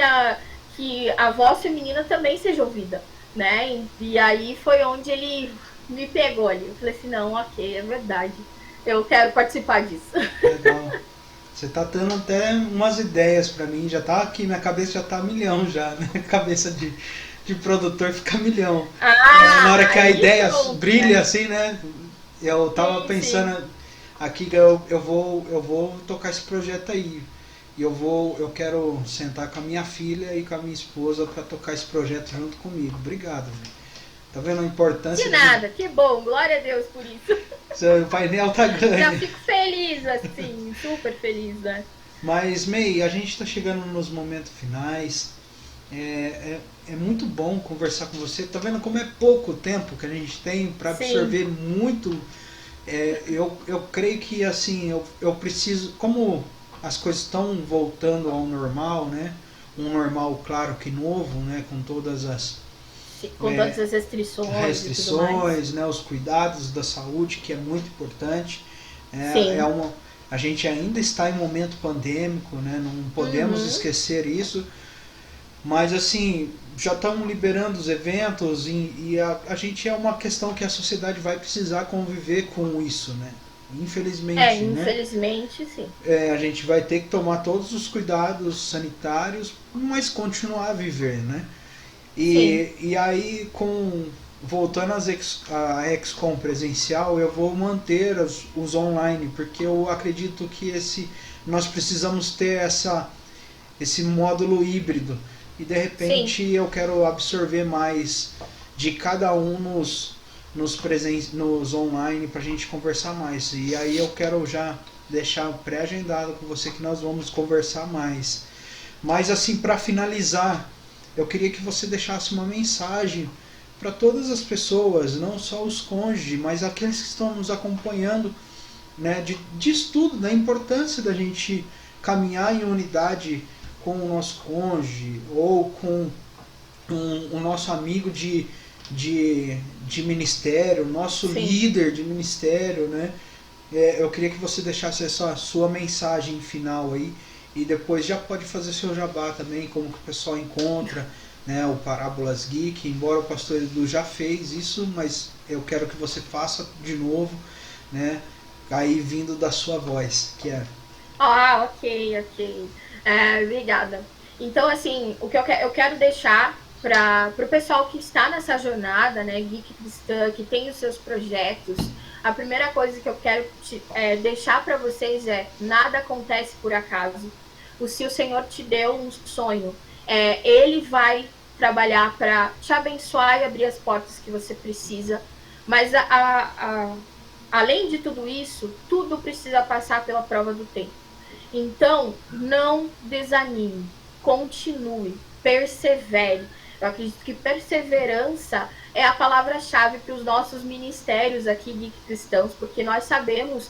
a voz feminina também seja ouvida, né? E aí foi onde ele me pegou ali. Eu falei assim, não, ok, é verdade. Eu quero participar disso. Legal. Você tá dando até umas ideias pra mim, já tá aqui, minha cabeça já tá a milhão já, né? Cabeça de produtor fica a milhão. Na hora que a ideia brilha assim, né? Eu tava pensando aqui que eu vou tocar esse projeto aí. E eu quero sentar com a minha filha e com a minha esposa pra tocar esse projeto junto comigo. Obrigado, velho. Tá vendo a importância? De nada, que bom, glória a Deus por isso. O painel tá grande. Já fico feliz, assim, super feliz, né? Mas, May, a gente está chegando nos momentos finais. É muito bom conversar com você. Tá vendo como é pouco tempo que a gente tem para absorver muito. Eu creio que assim, eu preciso, como as coisas estão voltando ao normal, né? Um normal, claro que novo, né? Com todas as todas as restrições, né? Os cuidados da saúde, que é muito importante. A gente ainda está em momento pandêmico, né? Não podemos esquecer isso. Mas assim, já estão liberando os eventos e a gente é uma questão que a sociedade vai precisar conviver com isso, né? Infelizmente, infelizmente, sim. A gente vai ter que tomar todos os cuidados sanitários, mas continuar a viver, né? E aí, voltando à XCOM presencial, eu vou manter os online, porque eu acredito que nós precisamos ter esse módulo híbrido. E de repente eu quero absorver mais de cada um nos online para a gente conversar mais. E aí eu quero já deixar pré-agendado com você que nós vamos conversar mais. Mas assim, para finalizar, eu queria que você deixasse uma mensagem para todas as pessoas, não só os cônjuges, mas aqueles que estão nos acompanhando, né, de estudo, da importância da gente caminhar em unidade com o nosso cônjuge ou com o nosso amigo de ministério, nosso líder de ministério, né? Eu queria que você deixasse essa sua mensagem final aí e depois já pode fazer seu jabá também, como que o pessoal encontra, né, o Parábolas Geek, embora o pastor Edu já fez isso, mas eu quero que você faça de novo, né, aí vindo da sua voz, que é... Ok. Obrigada. Então, assim, o que eu quero deixar para o pessoal que está nessa jornada, né, geek cristã, que tem os seus projetos, a primeira coisa que eu quero deixar para vocês nada acontece por acaso. Se o Senhor te deu um sonho, Ele vai trabalhar para te abençoar e abrir as portas que você precisa, mas além de tudo isso, tudo precisa passar pela prova do tempo. Então, não desanime, continue, persevere. Eu acredito que perseverança é a palavra-chave para os nossos ministérios aqui de cristãos, porque nós sabemos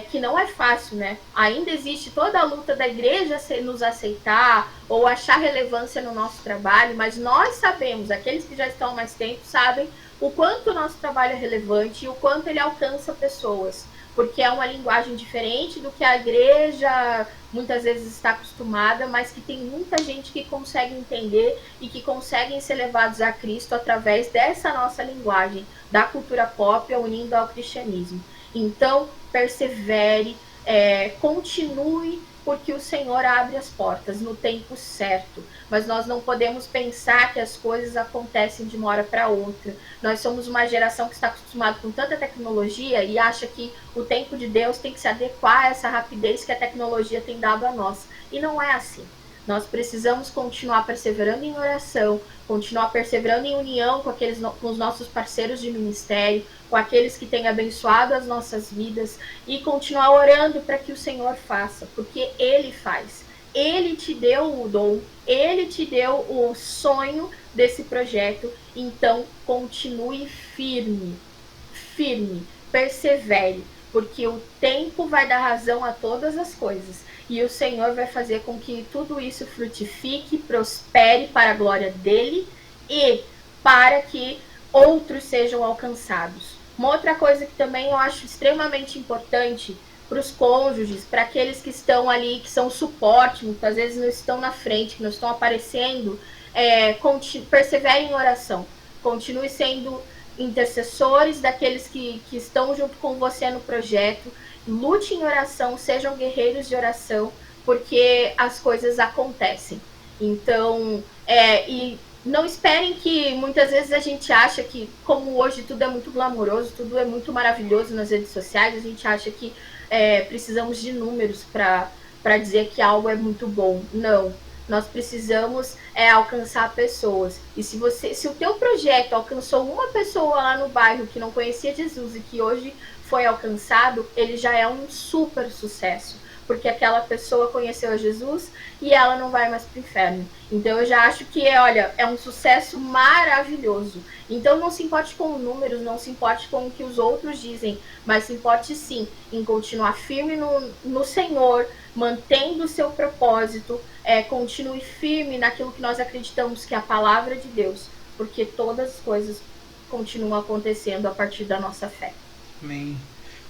que não é fácil, né? Ainda existe toda a luta da igreja nos aceitar ou achar relevância no nosso trabalho, mas nós sabemos, aqueles que já estão há mais tempo sabem o quanto o nosso trabalho é relevante e o quanto ele alcança pessoas. Porque é uma linguagem diferente do que a igreja muitas vezes está acostumada, mas que tem muita gente que consegue entender e que conseguem ser levados a Cristo através dessa nossa linguagem, da cultura pop, unindo ao cristianismo. Então, persevere, continue, porque o Senhor abre as portas no tempo certo. Mas nós não podemos pensar que as coisas acontecem de uma hora para outra. Nós somos uma geração que está acostumada com tanta tecnologia e acha que o tempo de Deus tem que se adequar a essa rapidez que a tecnologia tem dado a nós. E não é assim. Nós precisamos continuar perseverando em oração, continuar perseverando em união com os nossos parceiros de ministério, com aqueles que têm abençoado as nossas vidas e continuar orando para que o Senhor faça, porque Ele faz. Ele te deu o dom, Ele te deu o sonho desse projeto, então continue firme, persevere, porque o tempo vai dar razão a todas as coisas. E o Senhor vai fazer com que tudo isso frutifique, prospere para a glória dele e para que outros sejam alcançados. Uma outra coisa que também eu acho extremamente importante para os cônjuges, para aqueles que estão ali, que são suporte, muitas vezes não estão na frente, que não estão aparecendo, persevere em oração. Continue sendo intercessores daqueles que estão junto com você no projeto. Lute em oração, sejam guerreiros de oração, porque as coisas acontecem. Então, e não esperem que muitas vezes a gente acha que, como hoje tudo é muito glamouroso, tudo é muito maravilhoso nas redes sociais, a gente acha que precisamos de números para dizer que algo é muito bom. Não, nós precisamos alcançar pessoas. E se o teu projeto alcançou uma pessoa lá no bairro que não conhecia Jesus e que hoje foi alcançado, ele já é um super sucesso, porque aquela pessoa conheceu a Jesus e ela não vai mais para o inferno. Então eu já acho que olha, é um sucesso maravilhoso. Então não se importe com números, não se importe com o que os outros dizem, mas se importe sim em continuar firme no Senhor, mantendo o seu propósito, continue firme naquilo que nós acreditamos que é a palavra de Deus, porque todas as coisas continuam acontecendo a partir da nossa fé. Amém.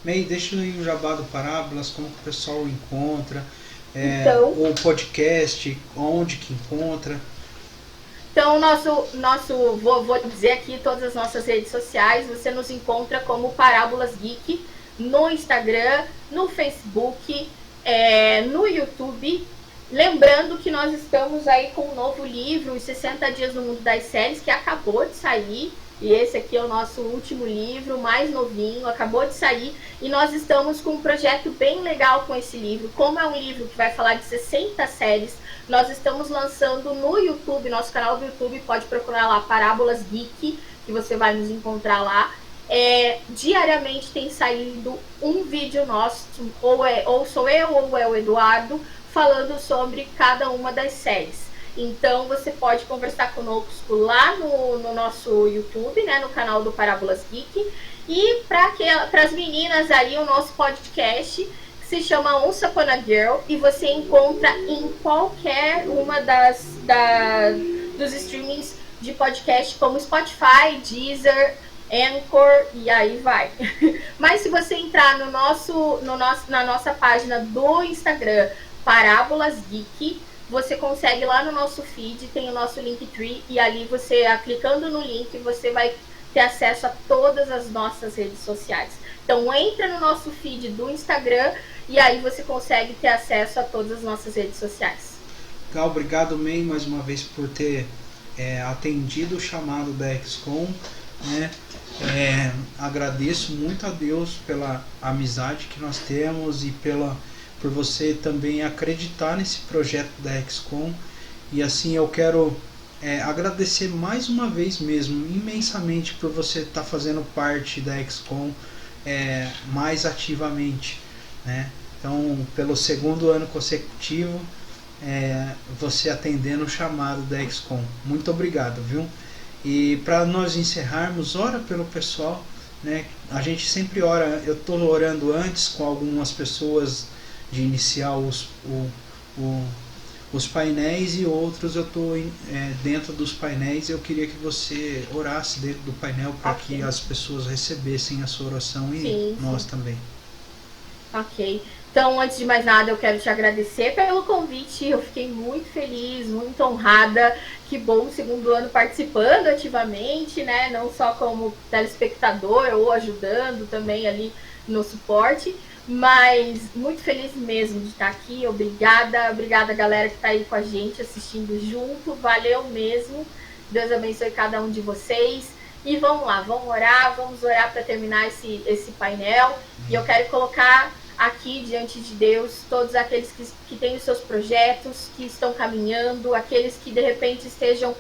May, deixa aí o jabá do Parábolas, como que o pessoal encontra, o podcast, onde que encontra. Então, vou dizer aqui todas as nossas redes sociais, você nos encontra como Parábolas Geek, no Instagram, no Facebook, no YouTube. Lembrando que nós estamos aí com um novo livro, Os 60 Dias no Mundo das Séries, que acabou de sair. E esse aqui é o nosso último livro, mais novinho, acabou de sair. E nós estamos com um projeto bem legal com esse livro. Como é um livro que vai falar de 60 séries, nós estamos lançando no YouTube, nosso canal do YouTube, pode procurar lá Parábolas Geek, que você vai nos encontrar lá. Diariamente tem saído um vídeo nosso, ou sou eu ou é o Eduardo, falando sobre cada uma das séries. Então você pode conversar conosco lá no nosso YouTube, né, no canal do Parábolas Geek. E para as meninas aí, o nosso podcast que se chama Once Upon a Girl, e você encontra em qualquer uma dos streamings de podcast, como Spotify, Deezer, Anchor, e aí vai. Mas se você entrar na nossa página do Instagram, Parábolas Geek, você consegue lá no nosso feed, tem o nosso Linktree, e ali você, clicando no link, você vai ter acesso a todas as nossas redes sociais. Então entra no nosso feed do Instagram e aí você consegue ter acesso a todas as nossas redes sociais. Legal, obrigado, May, mais uma vez por ter atendido o chamado da XCOM, né? Agradeço muito a Deus pela amizade que nós temos e por você também acreditar nesse projeto da XCOM. E assim eu quero agradecer mais uma vez mesmo, imensamente, por você estar fazendo parte da XCOM mais ativamente, né? Então, pelo segundo ano consecutivo, você atendendo o chamado da XCOM. Muito obrigado, viu? E para nós encerrarmos, ora pelo pessoal, né? A gente sempre ora, eu estou orando antes com algumas pessoas de iniciar os painéis, e outros eu estou dentro dos painéis. Eu queria que você orasse dentro do painel para que as pessoas recebessem a sua oração e sim, nós também. Ok. Então, antes de mais nada, eu quero te agradecer pelo convite. Eu fiquei muito feliz, muito honrada. Que bom, segundo ano participando ativamente, né? Não só como telespectador ou ajudando também ali no suporte. Mas muito feliz mesmo de estar aqui. Obrigada galera que está aí com a gente assistindo junto, valeu mesmo. Deus abençoe cada um de vocês. E vamos lá, vamos orar para terminar esse painel. E eu quero colocar aqui diante de Deus todos aqueles que têm os seus projetos, que estão caminhando, aqueles que de repente estejam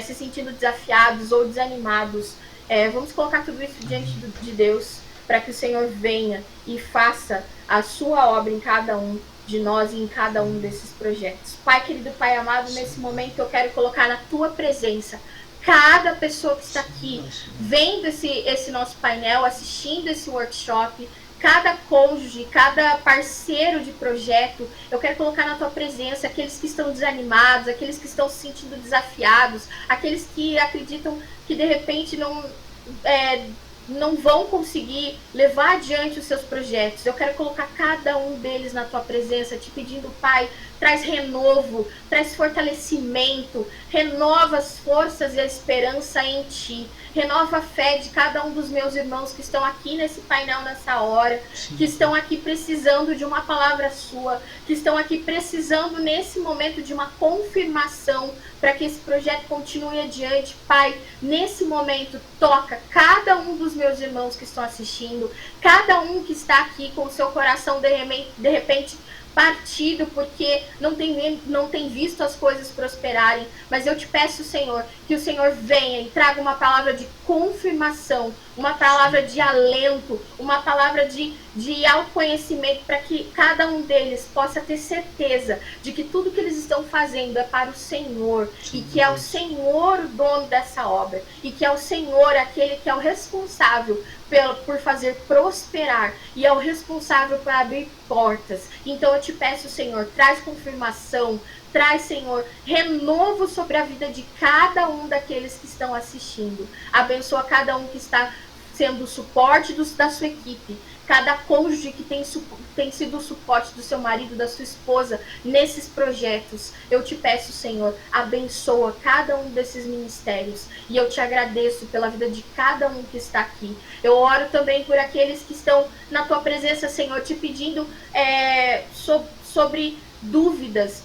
se sentindo desafiados ou desanimados. Vamos colocar tudo isso diante de Deus, para que o Senhor venha e faça a sua obra em cada um de nós e em cada um desses projetos. Pai querido, Pai amado, nesse momento eu quero colocar na tua presença cada pessoa que está aqui, vendo esse nosso painel, assistindo esse workshop, cada cônjuge, cada parceiro de projeto. Eu quero colocar na tua presença aqueles que estão desanimados, aqueles que estão se sentindo desafiados, aqueles que acreditam que de repente não vão conseguir levar adiante os seus projetos. Eu quero colocar cada um deles na tua presença, te pedindo, Pai, traz renovo, traz fortalecimento, renova as forças e a esperança em ti. Renova a fé de cada um dos meus irmãos que estão aqui nesse painel nessa hora, sim, que estão aqui precisando de uma palavra sua, que estão aqui precisando nesse momento de uma confirmação para que esse projeto continue adiante. Pai, nesse momento, toca cada um dos meus irmãos que estão assistindo, cada um que está aqui com o seu coração de repente partido porque não tem visto as coisas prosperarem. Mas eu te peço, Senhor, que o Senhor venha e traga uma palavra de confirmação, uma palavra de alento, uma palavra de autoconhecimento, para que cada um deles possa ter certeza de que tudo que eles estão fazendo é para o Senhor, e que é o Senhor o dono dessa obra, e que é o Senhor aquele que é o responsável por fazer prosperar, e é o responsável por abrir portas. Então eu te peço, Senhor, traz confirmação, traz, Senhor, renovo sobre a vida de cada um daqueles que estão assistindo. Abençoa cada um que está sendo o suporte da sua equipe, cada cônjuge que tem sido o suporte do seu marido, da sua esposa, nesses projetos. Eu te peço, Senhor, abençoa cada um desses ministérios. E eu te agradeço pela vida de cada um que está aqui. Eu oro também por aqueles que estão na tua presença, Senhor, te pedindo sobre dúvidas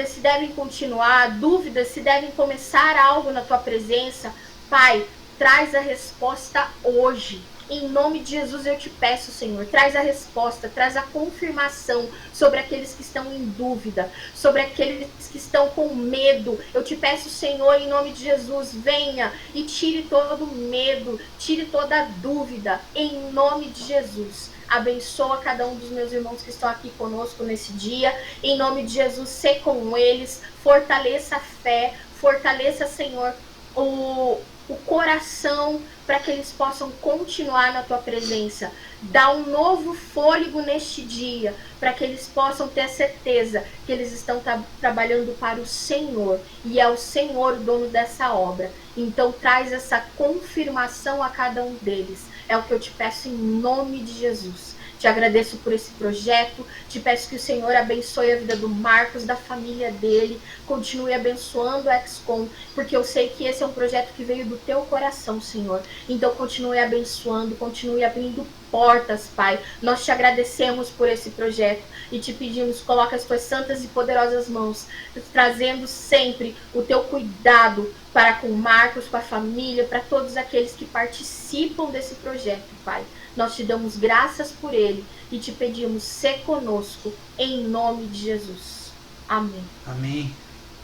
se devem continuar, dúvidas se devem começar algo na tua presença. Pai, traz a resposta hoje. Em nome de Jesus eu te peço, Senhor, traz a resposta, traz a confirmação sobre aqueles que estão em dúvida, sobre aqueles que estão com medo. Eu te peço, Senhor, em nome de Jesus, venha e tire todo o medo, tire toda a dúvida, em nome de Jesus. Abençoa cada um dos meus irmãos que estão aqui conosco nesse dia. Em nome de Jesus, sê com eles, fortaleça a fé, fortaleça, Senhor, o coração, para que eles possam continuar na tua presença. Dá um novo fôlego neste dia, para que eles possam ter a certeza que eles estão trabalhando para o Senhor, e é o Senhor o dono dessa obra. Então traz essa confirmação a cada um deles. É o que eu te peço em nome de Jesus. Te agradeço por esse projeto, te peço que o Senhor abençoe a vida do Marcos, da família dele, continue abençoando a XCOM, porque eu sei que esse é um projeto que veio do teu coração, Senhor. Então continue abençoando, continue abrindo portas, Pai. Nós te agradecemos por esse projeto e te pedimos, coloca as tuas santas e poderosas mãos, trazendo sempre o teu cuidado para com o Marcos, com a família, para todos aqueles que participam desse projeto, Pai. Nós te damos graças por ele e te pedimos, ser conosco, em nome de Jesus. Amém. Amém.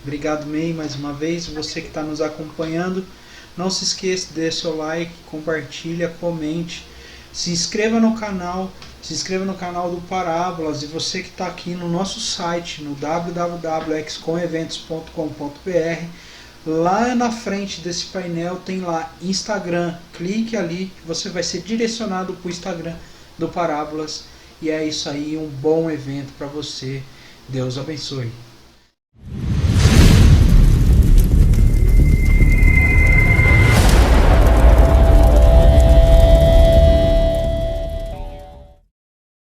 Obrigado, May, mais uma vez. Você que está nos acompanhando, não se esqueça de deixar seu like, compartilha, comente, se inscreva no canal do Parábolas, e você que está aqui no nosso site, no www.xcomeventos.com.br, lá na frente desse painel tem lá Instagram, clique ali, você vai ser direcionado para o Instagram do Parábolas, e é isso aí, um bom evento para você. Deus abençoe.